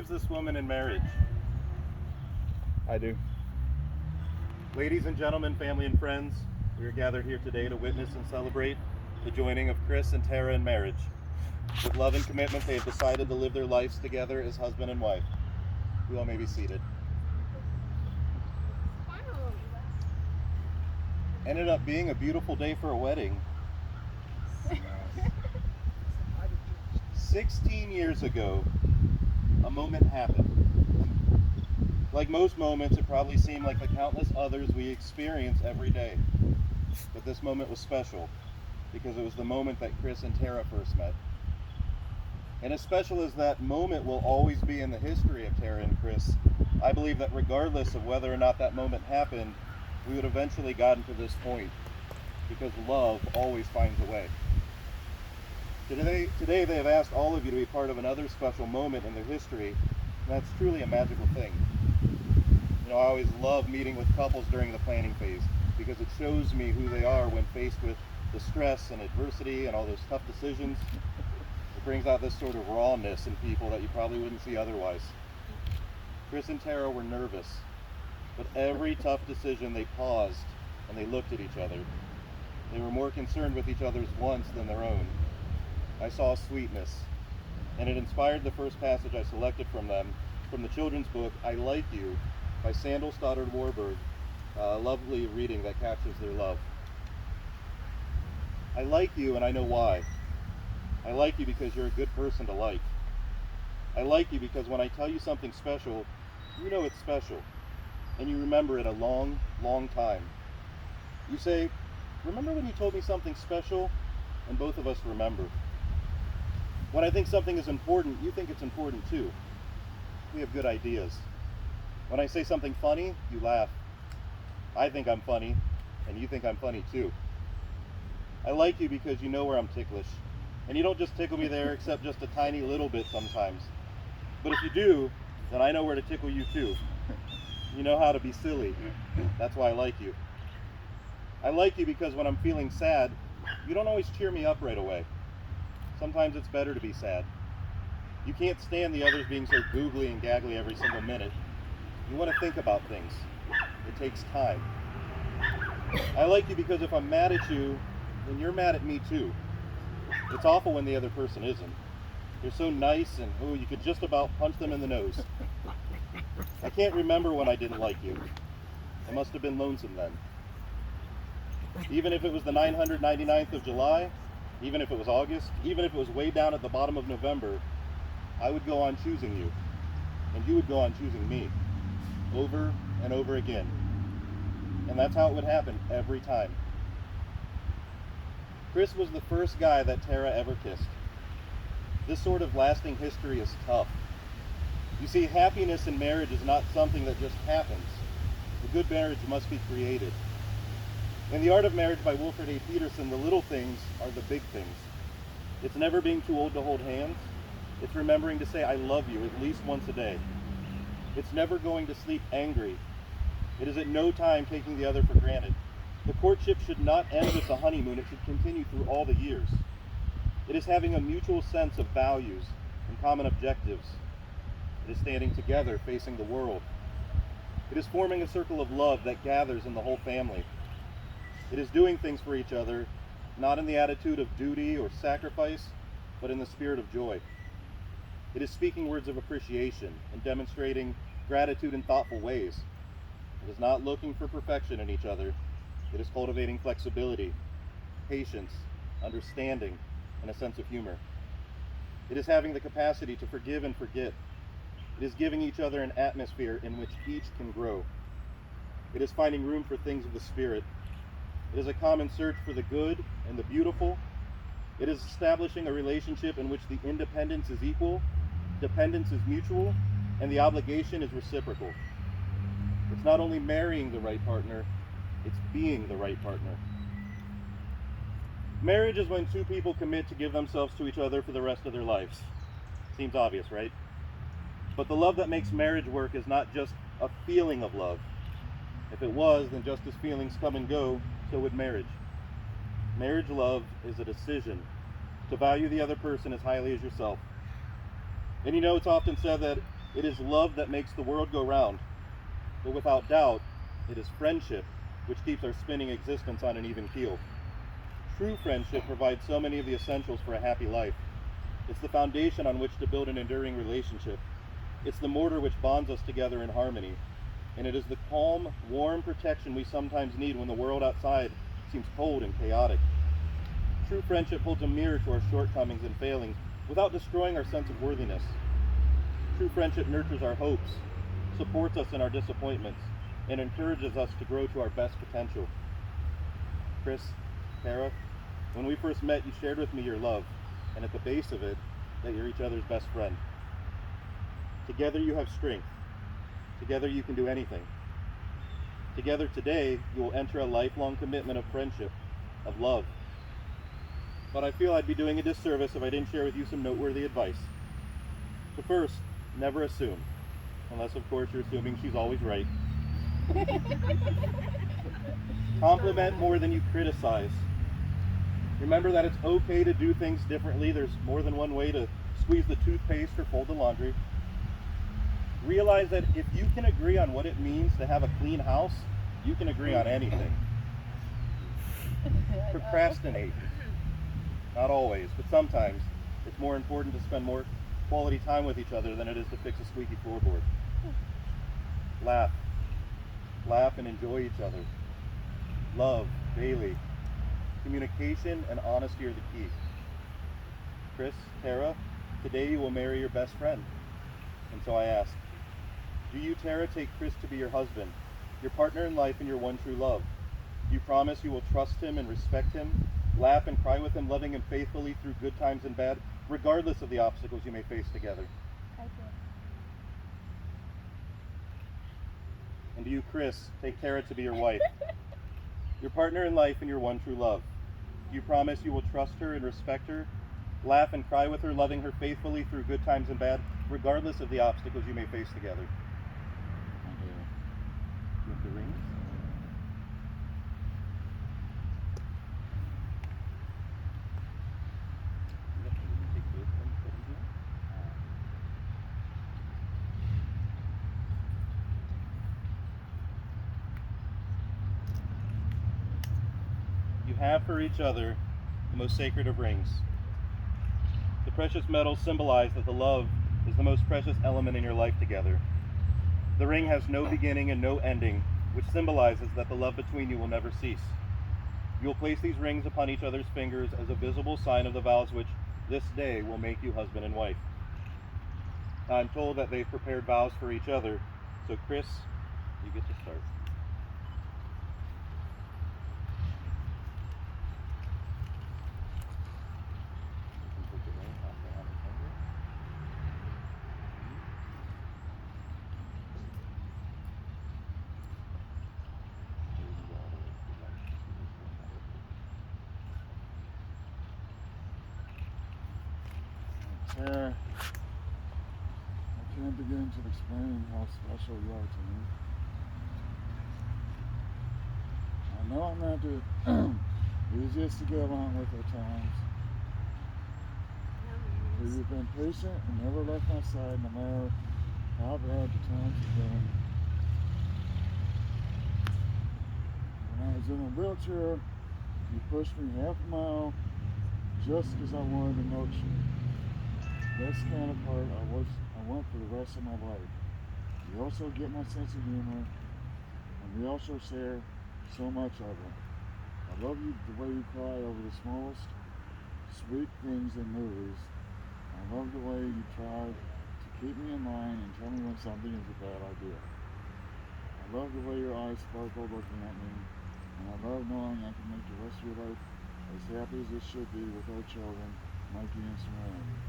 gives this woman in marriage? I do. Ladies and gentlemen, family and friends, we are gathered here today to witness and celebrate the joining of Chris and Tara in marriage. With love and commitment, they have decided to live their lives together as husband and wife. You all may be seated. Ended up being a beautiful day for a wedding. 16 years ago, a moment happened. Like most moments, it probably seemed like the countless others we experience every day. But this moment was special because it was the moment that Chris and Tara first met. And as special as that moment will always be in the history of Tara and Chris, I believe that regardless of whether or not that moment happened, we would eventually gotten to this point because love always finds a way. Today they have asked all of you to be part of another special moment in their history, and that's truly a magical thing. You know, I always love meeting with couples during the planning phase because it shows me who they are when faced with the stress and adversity and all those tough decisions. It brings out this sort of rawness in people that you probably wouldn't see otherwise. Chris and Tara were nervous, but every tough decision they paused and they looked at each other. They were more concerned with each other's wants than their own. I saw sweetness, and it inspired the first passage I selected from them, from the children's book, I Like You, by Sandal Stoddard Warburg, a lovely reading that captures their love. I like you, and I know why. I like you because you're a good person to like. I like you because when I tell you something special, you know it's special, and you remember it a long, long time. You say, remember when you told me something special? And both of us remember. When I think something is important, you think it's important too. We have good ideas. When I say something funny, you laugh. I think I'm funny, and you think I'm funny too. I like you because you know where I'm ticklish. And you don't just tickle me there except just a tiny little bit sometimes. But if you do, then I know where to tickle you too. You know how to be silly. That's why I like you. I like you because when I'm feeling sad, you don't always cheer me up right away. Sometimes it's better to be sad. You can't stand the others being so googly and gaggly every single minute. You want to think about things. It takes time. I like you because if I'm mad at you, then you're mad at me too. It's awful when the other person isn't. They're so nice and, oh, you could just about punch them in the nose. I can't remember when I didn't like you. I must have been lonesome then. Even if it was the 999th of July, even if it was August, even if it was way down at the bottom of November, I would go on choosing you, and you would go on choosing me, over and over again. And that's how it would happen every time. Chris was the first guy that Tara ever kissed. This sort of lasting history is tough. You see, happiness in marriage is not something that just happens. A good marriage must be created. In The Art of Marriage by Wilfred A. Peterson, the little things are the big things. It's never being too old to hold hands. It's remembering to say, I love you at least once a day. It's never going to sleep angry. It is at no time taking the other for granted. The courtship should not end with the honeymoon. It should continue through all the years. It is having a mutual sense of values and common objectives. It is standing together facing the world. It is forming a circle of love that gathers in the whole family. It is doing things for each other, not in the attitude of duty or sacrifice, but in the spirit of joy. It is speaking words of appreciation and demonstrating gratitude in thoughtful ways. It is not looking for perfection in each other. It is cultivating flexibility, patience, understanding, and a sense of humor. It is having the capacity to forgive and forget. It is giving each other an atmosphere in which each can grow. It is finding room for things of the spirit. It is a common search for the good and the beautiful. It is establishing a relationship in which the independence is equal, dependence is mutual, and the obligation is reciprocal. It's not only marrying the right partner, it's being the right partner. Marriage is when two people commit to give themselves to each other for the rest of their lives. Seems obvious, right? But the love that makes marriage work is not just a feeling of love. If it was, then just as feelings come and go, so would marriage. Marriage love is a decision to value the other person as highly as yourself. And you know, it's often said that It is love that makes the world go round. But without doubt, it is friendship which keeps our spinning existence on an even keel. True friendship provides so many of the essentials for a happy life. It's the foundation on which to build an enduring relationship. It's the mortar which bonds us together in harmony. And it is the calm, warm protection we sometimes need when the world outside seems cold and chaotic. True friendship holds a mirror to our shortcomings and failings without destroying our sense of worthiness. True friendship nurtures our hopes, supports us in our disappointments, and encourages us to grow to our best potential. Chris, Tara, when we first met, you shared with me your love, and at the base of it, that you're each other's best friend. Together you have strength. Together you can do anything. Together today, you will enter a lifelong commitment of friendship, of love. But I feel I'd be doing a disservice if I didn't share with you some noteworthy advice. So first, never assume, unless of course you're assuming she's always right. Compliment more than you criticize. Remember that it's okay to do things differently. There's more than one way to squeeze the toothpaste or fold the laundry. Realize that if you can agree on what it means to have a clean house, you can agree on anything. Procrastinate. Not always, but sometimes it's more important to spend more quality time with each other than it is to fix a squeaky floorboard. Laugh. Laugh and enjoy each other. Love daily. Communication and honesty are the key. Chris, Tara, today you will marry your best friend. And so I ask, do you, Tara, take Chris to be your husband, your partner in life and your one true love? Do you promise you will trust him and respect him, laugh and cry with him, loving him faithfully through good times and bad, regardless of the obstacles you may face together? I do. And do you, Chris, take Tara to be your wife, your partner in life and your one true love? Do you promise you will trust her and respect her, laugh and cry with her, loving her faithfully through good times and bad, regardless of the obstacles you may face together? I do. You have the rings? Yep, and then you take both of them, put them here. You have for each other the most sacred of rings. The precious metals symbolize that the love is the most precious element in your life together. The ring has no beginning and no ending, which symbolizes that the love between you will never cease. You will place these rings upon each other's fingers as a visible sign of the vows which this day will make you husband and wife. I'm told that they've prepared vows for each other, so Chris, you get to start. You can take the ring off the hand and finger. There you go, all the way to the right. Tara, I can't begin to explain how special you are to me. I know I'm not the easiest to get along with at times, but you've been patient and never left my side no matter how bad the times have been. When I was in a wheelchair, you pushed me half a mile just because I wanted to note you. That's the kind of part I want for the rest of my life. You also get my sense of humor, and we also share so much of it. I love you the way you cry over the smallest sweet things in movies. I love the way you try to keep me in line and tell me when something is a bad idea. I love the way your eyes sparkle looking at me, and I love knowing I can make the rest of your life as happy as it should be with our children, Mikey and Serenity.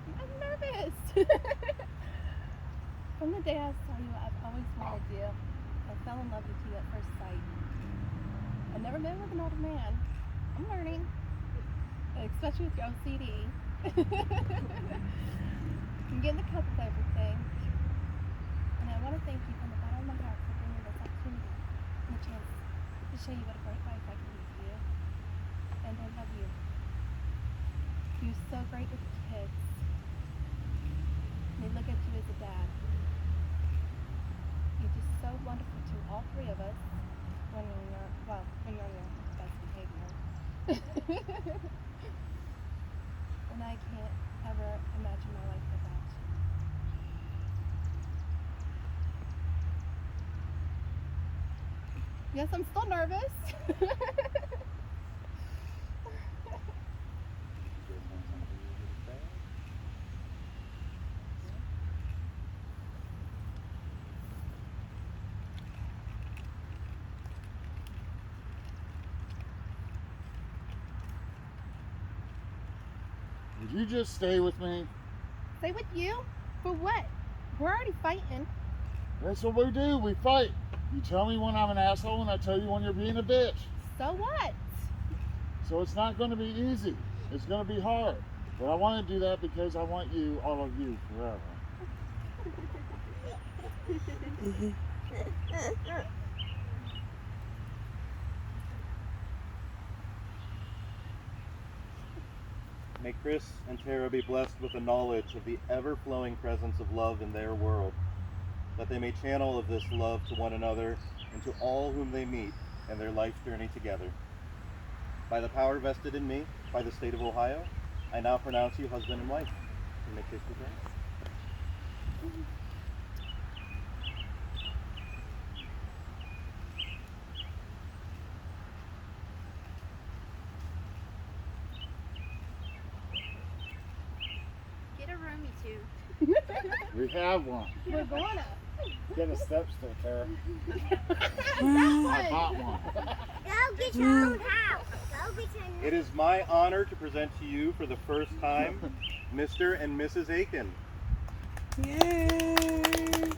I'm nervous. From the day I saw you, I've always wanted you. I've fell in love with you at first sight. I've never been with an older man. I'm learning, especially with your OCD. I'm getting the cup of everything. And I want to thank you from the bottom of my heart for bringing this opportunity and the chance to show you what a great life I can be for you. And I love you. You're so great with the kids. They look at you as a dad. You're just so wonderful to all three of us when you're on your best behavior. And I can't ever imagine my life without you. Yes, I'm still nervous. Would you just stay with me? Stay with you? For what? We're already fighting. That's what we do. We fight. You tell me when I'm an asshole, and I tell you when you're being a bitch. So what? So it's not going to be easy. It's going to be hard. But I want to do that because I want you, all of you, forever. May Chris and Tara be blessed with the knowledge of the ever-flowing presence of love in their world, that they may channel of this love to one another and to all whom they meet in their life journey together. By the power vested in me by the state of Ohio, I now pronounce you husband and wife. You may kiss the ground. Get a room, you two. We have one. We're going up. Get a step stool, Tara. I bought one. Go get your own house. Go get your own It is my honor to present to you for the first time Mr. and Mrs. Aiken. Yay!